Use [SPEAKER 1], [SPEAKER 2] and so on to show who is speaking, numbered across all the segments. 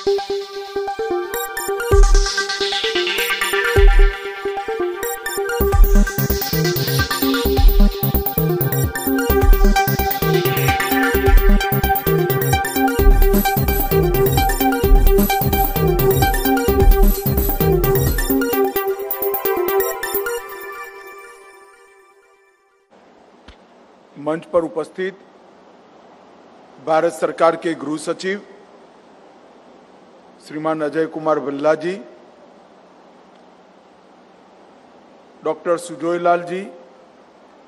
[SPEAKER 1] मंच पर उपस्थित भारत सरकार के गृह सचिव श्रीमान अजय कुमार भल्ला जी, डॉक्टर सुजोय लाल जी,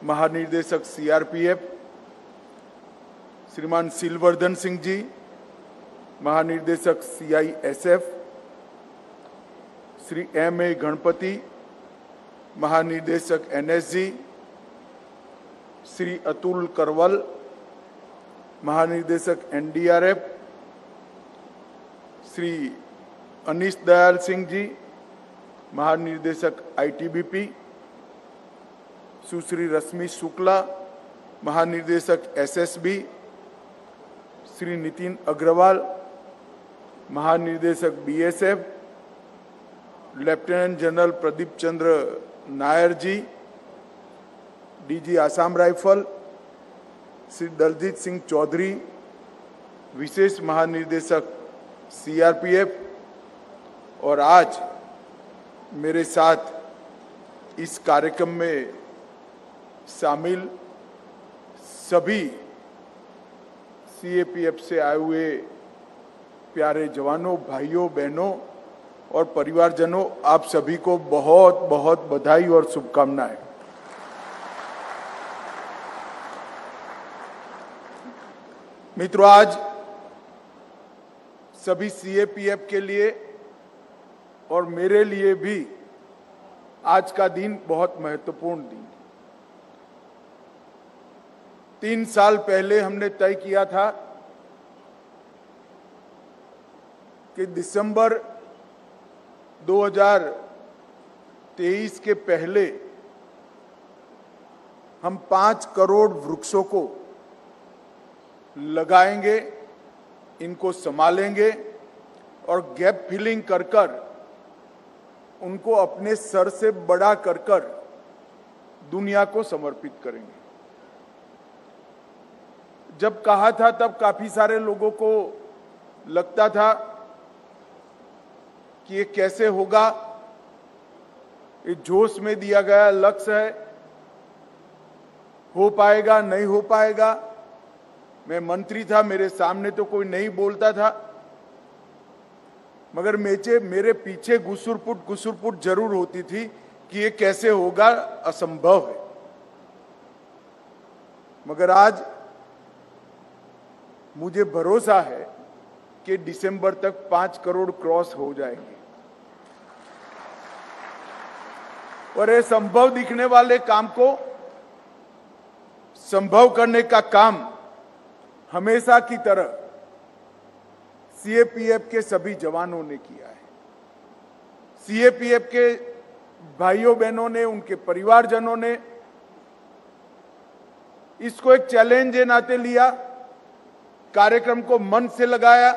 [SPEAKER 1] महानिदेशक सीआरपीएफ, श्रीमान सिलवर्धन सिंह जी, महानिदेशक सीआईएसएफ, श्री एम.ए. गणपति, महानिदेशक एनएसजी, श्री अतुल करवल, महानिदेशक एनडीआरएफ, श्री अनीश दयाल सिंह जी, महानिदेशक आईटीबीपी, सुश्री रश्मि शुक्ला, महानिदेशक एसएसबी, श्री नितिन अग्रवाल, महानिदेशक बीएसएफ, लेफ्टिनेंट जनरल प्रदीप चंद्र नायर जी, डीजी आसाम राइफल, श्री दलजीत सिंह चौधरी, विशेष महानिदेशक सीआरपीएफ, और आज मेरे साथ इस कार्यक्रम में शामिल सभी सीएपीएफ से आए हुए प्यारे जवानों, भाइयों, बहनों और परिवारजनों, आप सभी को बहुत बहुत बधाई और शुभकामनाएं। मित्रों, आज सभी सीएपीएफ के लिए और मेरे लिए भी आज का दिन बहुत महत्वपूर्ण दिन। 3 साल पहले हमने तय किया था कि दिसंबर 2023 के पहले हम 5 करोड़ वृक्षों को लगाएंगे, इनको संभालेंगे और गैप फिलिंग कर कर उनको अपने सर से बड़ा कर कर दुनिया को समर्पित करेंगे। जब कहा था तब काफी सारे लोगों को लगता था कि ये कैसे होगा, ये जोश में दिया गया लक्ष्य है, हो पाएगा नहीं हो पाएगा। मैं मंत्री था, मेरे सामने तो कोई नहीं बोलता था, मगर मेरे पीछे गुसुरपुट जरूर होती थी कि ये कैसे होगा, असंभव है। मगर आज मुझे भरोसा है कि दिसंबर तक 5 करोड़ क्रॉस हो जाएंगे। और ये संभव दिखने वाले काम को संभव करने का काम हमेशा की तरह सीएपीएफ के सभी जवानों ने किया है। सीएपीएफ के भाइयों बहनों ने, उनके परिवारजनों ने इसको एक चैलेंज के नाते लिया, कार्यक्रम को मन से लगाया,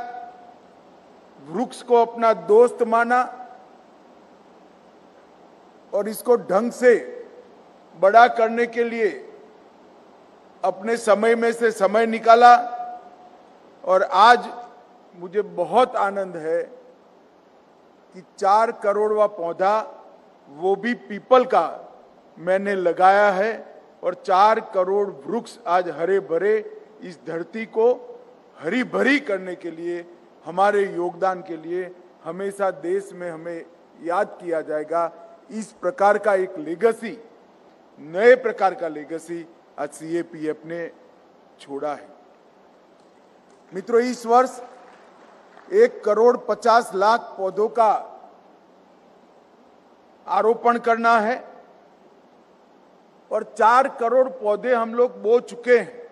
[SPEAKER 1] वृक्ष को अपना दोस्त माना और इसको ढंग से बड़ा करने के लिए अपने समय में से समय निकाला। और आज मुझे बहुत आनंद है कि 4 करोड़वा पौधा, वो भी पीपल का, मैंने लगाया है। और 4 करोड़ वृक्ष आज हरे भरे इस धरती को हरी भरी करने के लिए, हमारे योगदान के लिए हमेशा देश में हमें याद किया जाएगा। इस प्रकार का एक लेगेसी, नए प्रकार का लेगेसी आज सीएपीएफ ने छोड़ा है। मित्रों, इस वर्ष 1,50,00,000 पौधों का आरोपण करना है और 4 करोड़ पौधे हम लोग बो चुके हैं।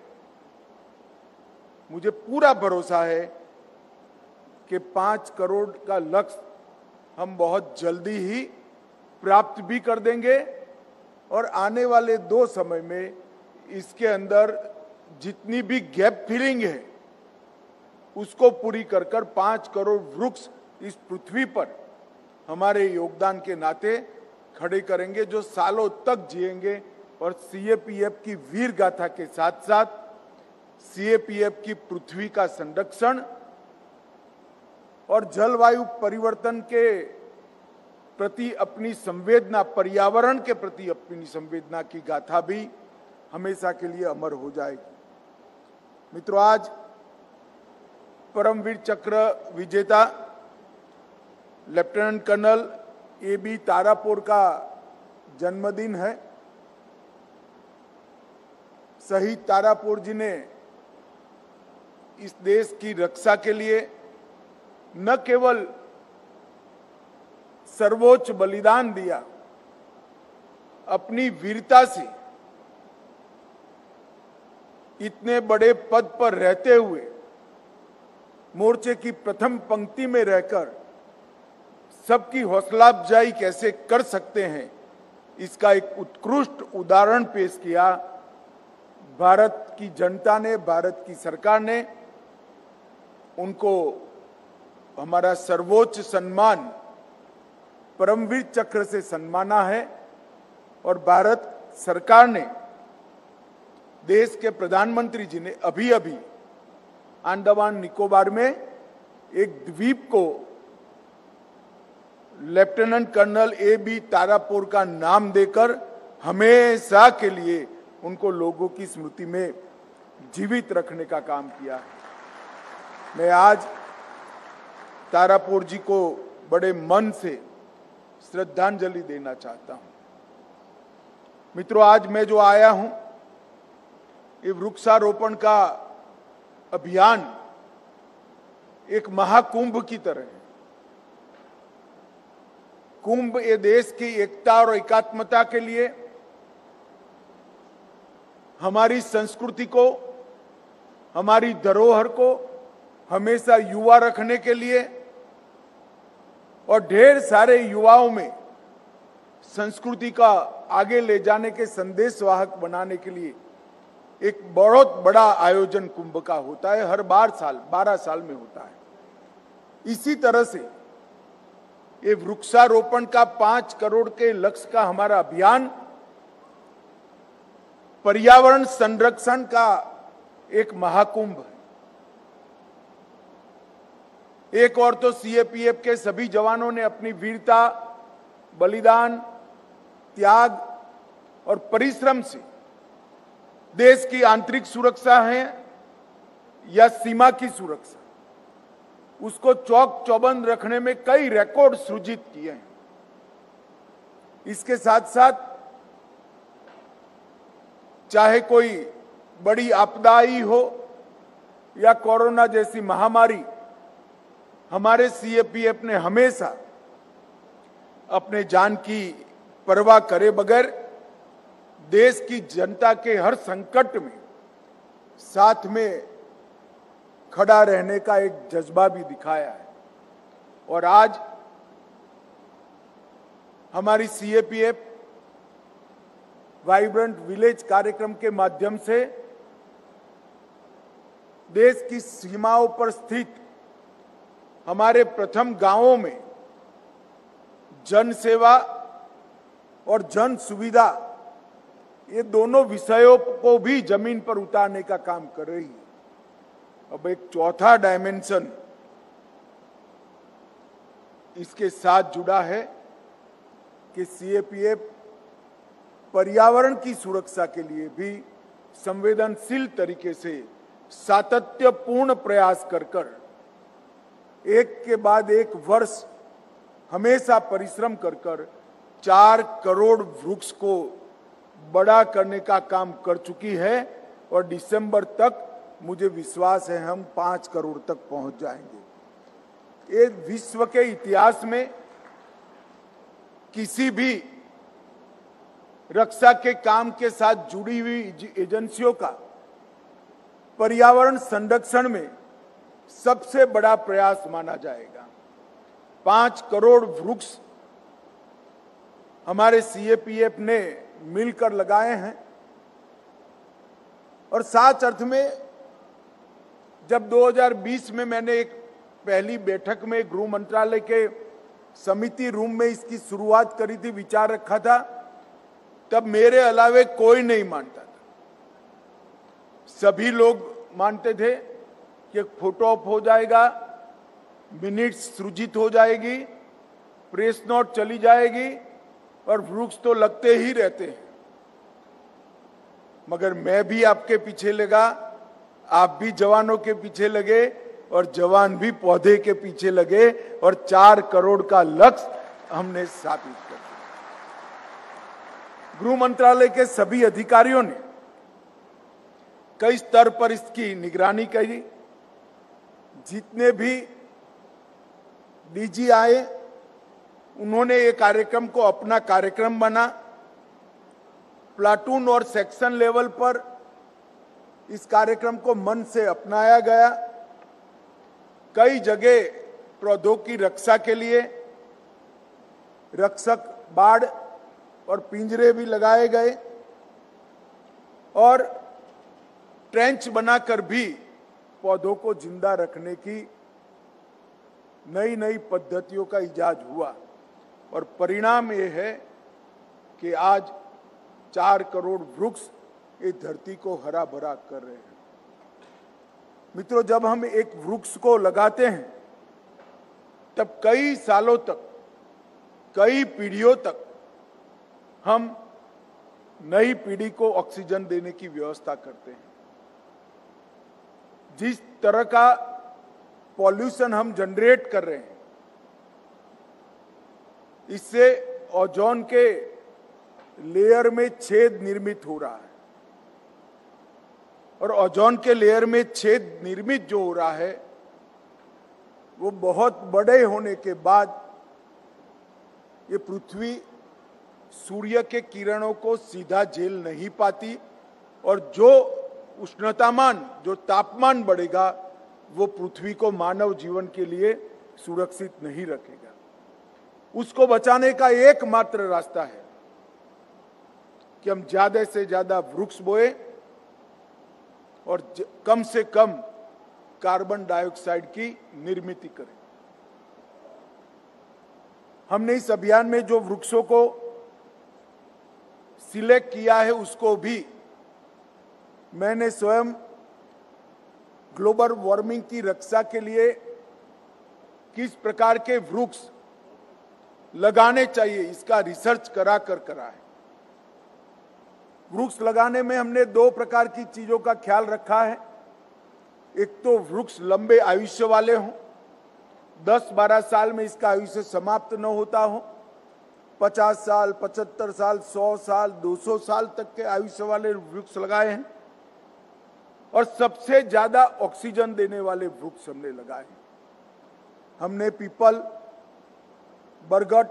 [SPEAKER 1] मुझे पूरा भरोसा है कि 5 करोड़ का लक्ष्य हम बहुत जल्दी ही प्राप्त भी कर देंगे और आने वाले 2 समय में इसके अंदर जितनी भी गैप फिलिंग है उसको पूरी कर 5 करोड़ वृक्ष इस पृथ्वी पर हमारे योगदान के नाते खड़े करेंगे, जो सालों तक जिएंगे और सीएपीएफ की वीर गाथा के साथ साथ सीएपीएफ की पृथ्वी का संरक्षण और जलवायु परिवर्तन के प्रति अपनी संवेदना, पर्यावरण के प्रति अपनी संवेदना की गाथा भी हमेशा के लिए अमर हो जाएगी। मित्रों, आज परमवीर चक्र विजेता लेफ्टिनेंट कर्नल ए.बी. तारापुर का जन्मदिन है। शहीद तारापुर जी ने इस देश की रक्षा के लिए न केवल सर्वोच्च बलिदान दिया, अपनी वीरता से इतने बड़े पद पर रहते हुए मोर्चे की प्रथम पंक्ति में रहकर सबकी हौसला अफजाई कैसे कर सकते हैं, इसका एक उत्कृष्ट उदाहरण पेश किया। भारत की जनता ने, भारत की सरकार ने उनको हमारा सर्वोच्च सम्मान परमवीर चक्र से सम्माना है और भारत सरकार ने, देश के प्रधानमंत्री जी ने अभी अभी अंडमान निकोबार में एक द्वीप को लेफ्टिनेंट कर्नल ए.बी. तारापुर का नाम देकर हमेशा के लिए उनको लोगों की स्मृति में जीवित रखने का काम किया। मैं आज तारापुर जी को बड़े मन से श्रद्धांजलि देना चाहता हूं। मित्रों, आज मैं जो आया हूं, ये वृक्षारोपण का अभियान एक महाकुंभ की तरह है। कुंभ ये देश की एकता और एकात्मता के लिए, हमारी संस्कृति को, हमारी धरोहर को हमेशा युवा रखने के लिए और ढेर सारे युवाओं में संस्कृति का आगे ले जाने के संदेशवाहक बनाने के लिए एक बहुत बड़ा आयोजन कुंभ का होता है। हर 12 साल में होता है। इसी तरह से ये वृक्षारोपण का 5 करोड़ के लक्ष्य का हमारा अभियान पर्यावरण संरक्षण का एक महाकुंभ है। एक और तो सीएपीएफ के सभी जवानों ने अपनी वीरता, बलिदान, त्याग और परिश्रम से देश की आंतरिक सुरक्षा है या सीमा की सुरक्षा, उसको चौक चौबंद रखने में कई रिकॉर्ड सृजित किए हैं। इसके साथ साथ चाहे कोई बड़ी आपदा आई हो या कोरोना जैसी महामारी, हमारे सीएपीएफ ने हमेशा अपने जान की परवाह करे बगैर देश की जनता के हर संकट में साथ में खड़ा रहने का एक जज्बा भी दिखाया है। और आज हमारी सीएपीएफ वाइब्रेंट विलेज कार्यक्रम के माध्यम से देश की सीमाओं पर स्थित हमारे प्रथम गांवों में जन सेवा और जन सुविधा, ये दोनों विषयों को भी जमीन पर उतारने का काम कर रही है। अब एक चौथा डायमेंशन इसके साथ जुड़ा है कि सीएपीएफ पर्यावरण की सुरक्षा के लिए भी संवेदनशील तरीके से सातत्यपूर्ण प्रयास कर एक के बाद एक वर्ष हमेशा परिश्रम कर 4 करोड़ वृक्ष को बड़ा करने का काम कर चुकी है और दिसंबर तक मुझे विश्वास है हम 5 करोड़ तक पहुंच जाएंगे। ये विश्व के इतिहास में किसी भी रक्षा के काम के साथ जुड़ी हुई एजेंसियों का पर्यावरण संरक्षण में सबसे बड़ा प्रयास माना जाएगा। 5 करोड़ वृक्ष हमारे सीएपीएफ ने मिलकर लगाए हैं और सच अर्थ में जब 2020 में मैंने एक पहली बैठक में गृह मंत्रालय के समिति रूम में इसकी शुरुआत करी थी, विचार रखा था, तब मेरे अलावे कोई नहीं मानता था। सभी लोग मानते थे कि फोटो ऑप हो जाएगा, मिनट्स सृजित हो जाएगी, प्रेस नोट चली जाएगी और वृक्ष तो लगते ही रहते हैं। मगर मैं भी आपके पीछे लगा, आप भी जवानों के पीछे लगे और जवान भी पौधे के पीछे लगे और 4 करोड़ का लक्ष्य हमने स्थापित कर दिया। गृह मंत्रालय के सभी अधिकारियों ने कई स्तर पर इसकी निगरानी करी। जितने भी डीजी आए उन्होंने ये कार्यक्रम को अपना कार्यक्रम बना। प्लाटून और सेक्शन लेवल पर इस कार्यक्रम को मन से अपनाया गया। कई जगह पौधों की रक्षा के लिए रक्षक बाड़ और पिंजरे भी लगाए गए और ट्रेंच बनाकर भी पौधों को जिंदा रखने की नई नई पद्धतियों का इजाद हुआ और परिणाम ये है कि आज 4 करोड़ वृक्ष इस धरती को हरा भरा कर रहे हैं। मित्रों, जब हम एक वृक्ष को लगाते हैं तब कई सालों तक, कई पीढ़ियों तक हम नई पीढ़ी को ऑक्सीजन देने की व्यवस्था करते हैं। जिस तरह का पॉल्यूशन हम जनरेट कर रहे हैं, इससे ओजोन के लेयर में छेद निर्मित हो रहा है और ओजोन के लेयर में छेद निर्मित जो हो रहा है वो बहुत बड़े होने के बाद ये पृथ्वी सूर्य के किरणों को सीधा झेल नहीं पाती और जो उष्णतामान, जो तापमान बढ़ेगा वो पृथ्वी को मानव जीवन के लिए सुरक्षित नहीं रखेगा। उसको बचाने का एकमात्र रास्ता है कि हम ज्यादा से ज्यादा वृक्ष बोए और कम से कम कार्बन डाइऑक्साइड की निर्मित करें। हमने इस अभियान में जो वृक्षों को सिलेक्ट किया है उसको भी मैंने स्वयं ग्लोबल वार्मिंग की रक्षा के लिए किस प्रकार के वृक्ष लगाने चाहिए इसका रिसर्च करा है। वृक्ष लगाने में हमने 2 प्रकार की चीजों का ख्याल रखा है। एक तो वृक्ष लंबे आयुष्य वाले हों, 10-12 साल में इसका आयुष्य समाप्त न होता हो, 50 साल, 75 साल, 100 साल, 200 साल तक के आयुष्य वाले वृक्ष लगाए हैं और सबसे ज्यादा ऑक्सीजन देने वाले वृक्ष हमने लगाए हैं। हमने पीपल, बरगद,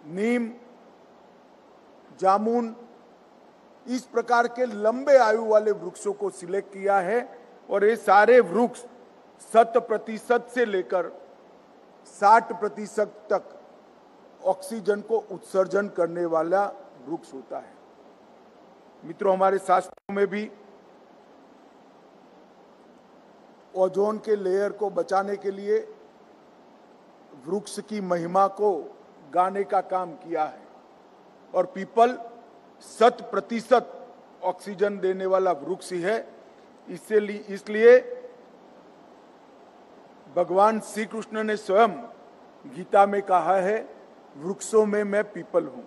[SPEAKER 1] नीम, जामुन, इस प्रकार के लंबे आयु वाले वृक्षों को सिलेक्ट किया है और ये सारे वृक्ष 100% से लेकर 60% तक ऑक्सीजन को उत्सर्जन करने वाला वृक्ष होता है। मित्रों, हमारे शास्त्रों में भी ओजोन के लेयर को बचाने के लिए वृक्ष की महिमा को गाने का काम किया है और पीपल 100% ऑक्सीजन देने वाला वृक्ष ही है। इसलिए भगवान श्री कृष्ण ने स्वयं गीता में कहा है, वृक्षों में मैं पीपल हूं।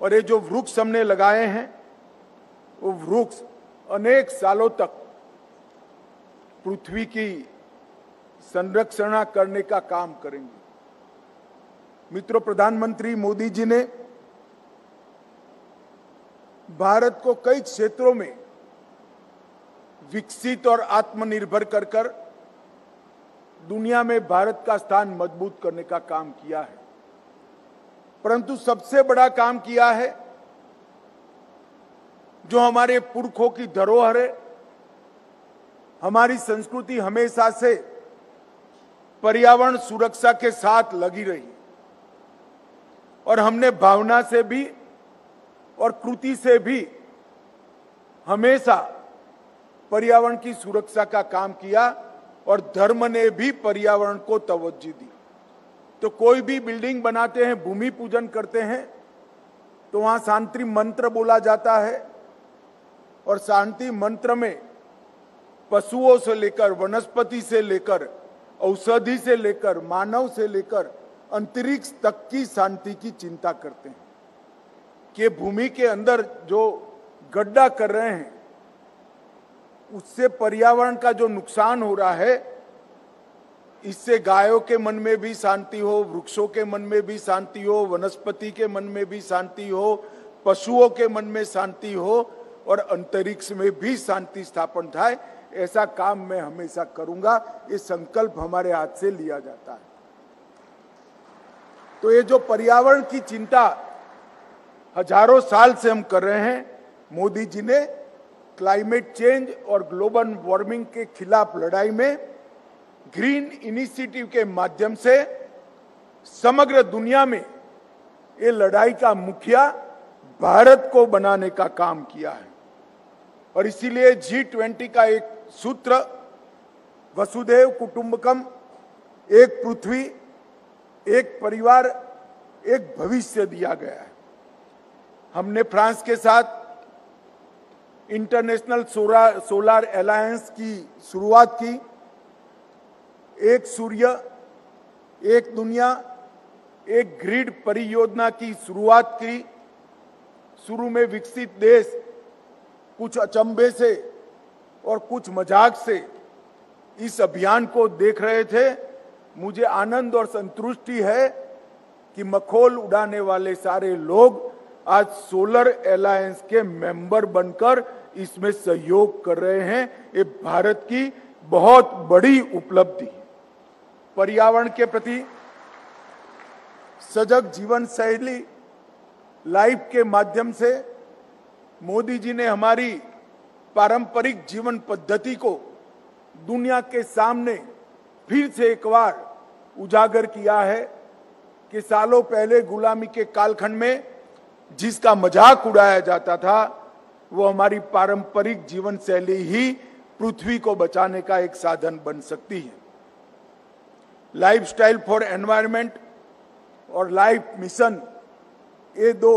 [SPEAKER 1] और ये जो वृक्ष हमने लगाए हैं वो वृक्ष अनेक सालों तक पृथ्वी की संरक्षण करने का काम करेंगे। मित्रों, प्रधानमंत्री मोदी जी ने भारत को कई क्षेत्रों में विकसित और आत्मनिर्भर कर दुनिया में भारत का स्थान मजबूत करने का काम किया है। परंतु सबसे बड़ा काम किया है जो हमारे पुरखों की धरोहर है। हमारी संस्कृति हमेशा से पर्यावरण सुरक्षा के साथ लगी रही और हमने भावना से भी और कृति से भी हमेशा पर्यावरण की सुरक्षा का काम किया और धर्म ने भी पर्यावरण को तवज्जो दी। तो कोई भी बिल्डिंग बनाते हैं, भूमि पूजन करते हैं, तो वहां शांति मंत्र बोला जाता है और शांति मंत्र में पशुओं से लेकर, वनस्पति से लेकर, औषधि से लेकर, मानव से लेकर अंतरिक्ष तक की शांति की चिंता करते हैं कि भूमि के अंदर जो गड्ढा कर रहे हैं उससे पर्यावरण का जो नुकसान हो रहा है, इससे गायों के मन में भी शांति हो, वृक्षों के मन में भी शांति हो, वनस्पति के मन में भी शांति हो, पशुओं के मन में शांति हो और अंतरिक्ष में भी शांति स्थापन थाय, ऐसा काम मैं हमेशा करूंगा। ये संकल्प हमारे हाथ से लिया जाता है। तो ये जो पर्यावरण की चिंता हजारों साल से हम कर रहे हैं, मोदी जी ने क्लाइमेट चेंज और ग्लोबल वार्मिंग के खिलाफ लड़ाई में ग्रीन इनिशिएटिव के माध्यम से समग्र दुनिया में ये लड़ाई का मुखिया भारत को बनाने का काम किया है। और इसीलिए G20 का एक सूत्र वसुधैव कुटुंबकम, एक पृथ्वी, एक परिवार, एक भविष्य दिया गया है। हमने फ्रांस के साथ इंटरनेशनल सोलर अलायंस की शुरुआत की। एक सूर्य, एक दुनिया, एक ग्रिड परियोजना की शुरुआत की। शुरू में विकसित देश कुछ अचंभे से और कुछ मजाक से इस अभियान को देख रहे थे। मुझे आनंद और संतुष्टि है कि मखौल उड़ाने वाले सारे लोग आज सोलर अलायंस के मेंबर बनकर इसमें सहयोग कर रहे हैं। ये भारत की बहुत बड़ी उपलब्धि है। पर्यावरण के प्रति सजग जीवन शैली लाइफ के माध्यम से मोदी जी ने हमारी पारंपरिक जीवन पद्धति को दुनिया के सामने फिर से एक बार उजागर किया है कि सालों पहले गुलामी के कालखंड में जिसका मजाक उड़ाया जाता था, वो हमारी पारंपरिक जीवन शैली ही पृथ्वी को बचाने का एक साधन बन सकती है। लाइफस्टाइल फॉर एनवायरनमेंट और लाइफ मिशन, ये दो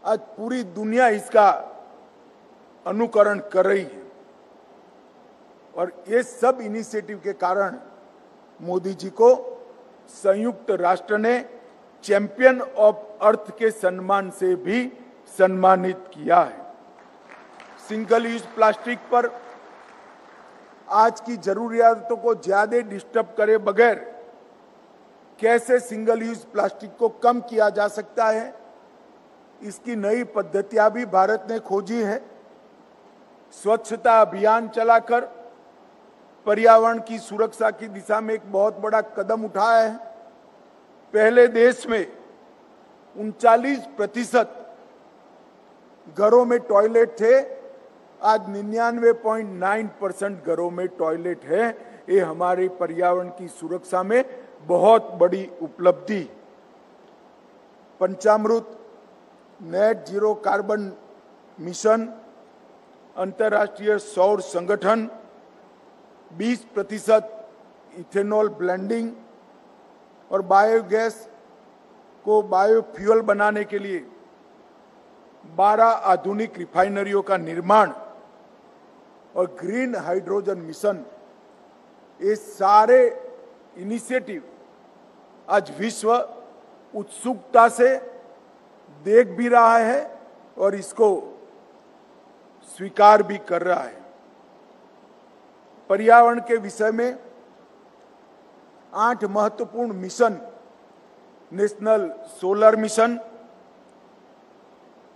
[SPEAKER 1] आज पूरी दुनिया इसका अनुकरण कर रही है। और ये सब इनिशिएटिव के कारण मोदी जी को संयुक्त राष्ट्र ने चैंपियन ऑफ अर्थ के सम्मान से भी सम्मानित किया है। सिंगल यूज प्लास्टिक पर आज की जरूरियातों को ज्यादा डिस्टर्ब करे बगैर कैसे सिंगल यूज प्लास्टिक को कम किया जा सकता है, इसकी नई पद्धतियां भी भारत ने खोजी है। स्वच्छता अभियान चलाकर पर्यावरण की सुरक्षा की दिशा में एक बहुत बड़ा कदम उठाया है। पहले देश में 39% घरों में टॉयलेट थे, आज 99.9% घरों में टॉयलेट है। ये हमारे पर्यावरण की सुरक्षा में बहुत बड़ी उपलब्धि। पंचामृत, नेट जीरो कार्बन मिशन, अंतर्राष्ट्रीय सौर संगठन, 20% इथेनॉल ब्लेंडिंग और बायोगैस को बायोफ्यूल बनाने के लिए 12 आधुनिक रिफाइनरियों का निर्माण और ग्रीन हाइड्रोजन मिशन, ये सारे इनिशिएटिव आज विश्व उत्सुकता से देख भी रहा है और इसको स्वीकार भी कर रहा है। पर्यावरण के विषय में 8 महत्वपूर्ण mission, national solar mission,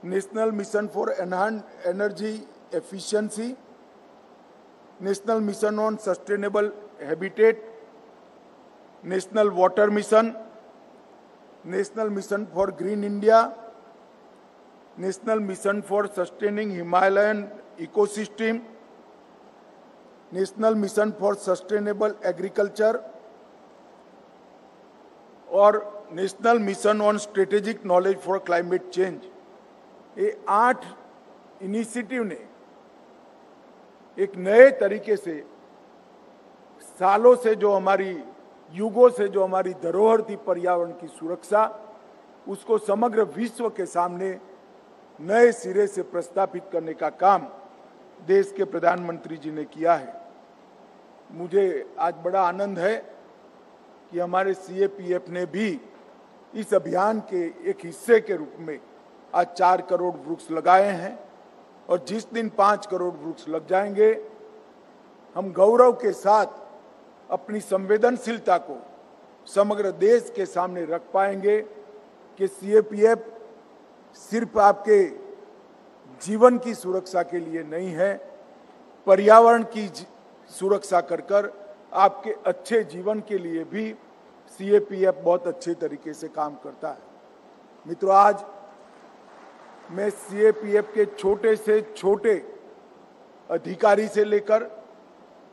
[SPEAKER 1] national mission for enhanced energy efficiency, national mission on sustainable habitat, national water mission, national mission for green India, national mission for sustaining Himalayan ecosystem, national mission for sustainable agriculture और national mission on strategic knowledge for climate change. ये 8 initiative ने एक नए तरीके से सालों से जो हमारी युगों से जो हमारी धरोहर थी पर्यावरण की सुरक्षा, उसको समग्र विश्व के सामने नए सिरे से प्रस्तापित करने का काम देश के प्रधानमंत्री जी ने किया है। मुझे आज बड़ा आनंद है कि हमारे सीएपीएफ ने भी इस अभियान के एक हिस्से के रूप में आज 4 करोड़ वृक्ष लगाए हैं और जिस दिन 5 करोड़ वृक्ष लग जाएंगे, हम गौरव के साथ अपनी संवेदनशीलता को समग्र देश के सामने रख पाएंगे कि सीएपीएफ सिर्फ आपके जीवन की सुरक्षा के लिए नहीं है, पर्यावरण की सुरक्षा कर आपके अच्छे जीवन के लिए भी सीएपीएफ बहुत अच्छे तरीके से काम करता है। मित्रों, आज मैं सीएपीएफ के छोटे से छोटे अधिकारी से लेकर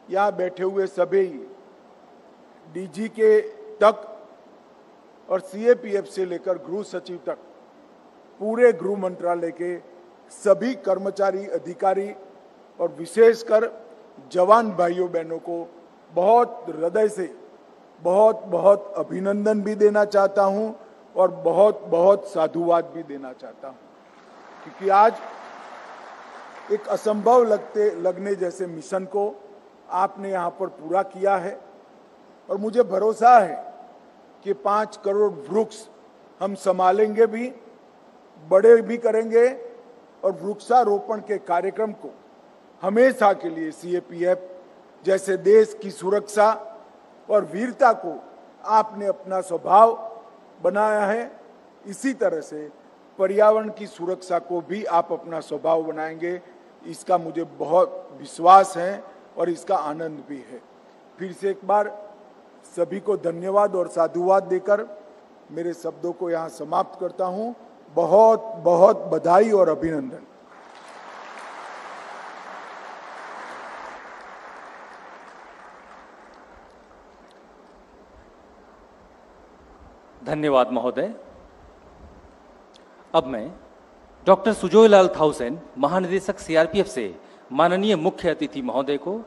[SPEAKER 1] यहाँ बैठे हुए सभी डीजी के तक और सीएपीएफ से लेकर गृह सचिव तक पूरे गृह मंत्रालय के सभी कर्मचारी, अधिकारी और विशेषकर जवान भाइयों बहनों को बहुत हृदय से बहुत बहुत अभिनंदन भी देना चाहता हूं और बहुत बहुत साधुवाद भी देना चाहता हूं, क्योंकि आज एक असंभव लगने जैसे मिशन को आपने यहां पर पूरा किया है और मुझे भरोसा है कि 5 करोड़ वृक्ष हम संभालेंगे भी, बड़े भी करेंगे और वृक्षारोपण के कार्यक्रम को हमेशा के लिए सीएपीएफ जैसे देश की सुरक्षा और वीरता को आपने अपना स्वभाव बनाया है, इसी तरह से पर्यावरण की सुरक्षा को भी आप अपना स्वभाव बनाएंगे, इसका मुझे बहुत विश्वास है और इसका आनंद भी है। फिर से एक बार सभी को धन्यवाद और साधुवाद देकर मेरे शब्दों को यहाँ समाप्त करता हूँ। बहुत बहुत बधाई और अभिनंदन।
[SPEAKER 2] धन्यवाद महोदय। अब मैं डॉक्टर सुजोय लाल थाउसेन, महानिदेशक सीआरपीएफ से माननीय मुख्य अतिथि महोदय को